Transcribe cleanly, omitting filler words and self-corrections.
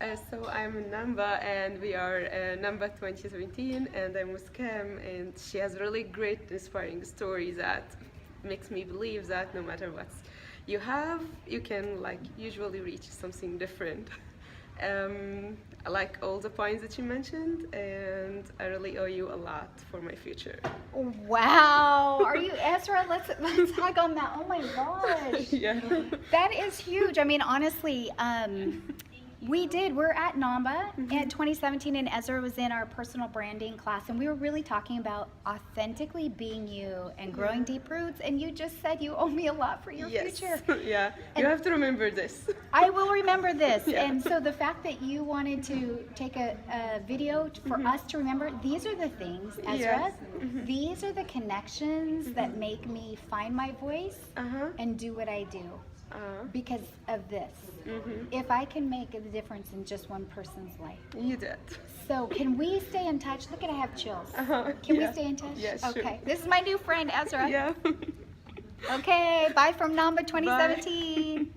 So I'm in NAWMBA and we are NAWMBA 2017 and I'm with Kim and she has really great inspiring stories that makes me believe that no matter what you have, you can like usually reach something different. I like all the points that you mentioned and I really owe you a lot for my future. Wow, are you Esraa? Let's hug on that. Oh my gosh. Yeah. That is huge. I mean, honestly, we're at NAWMBA in 2017 and Esraa was in our personal branding class and we were really talking about authentically being you and growing deep roots, and you just said you owe me a lot for your future. Yeah, and you have to remember this. I will remember this. Yeah. And so the fact that you wanted to take a video for us to remember, these are the things, Esraa, Yes. these are the connections that make me find my voice and do what I do because of this. If I can make a difference in just one person's life. You did. So can we stay in touch? Look at, I have chills. Can we stay in touch? Yes, okay. sure. This is my new friend, Esraa. Yeah. Okay, bye from NAWMBA 2017.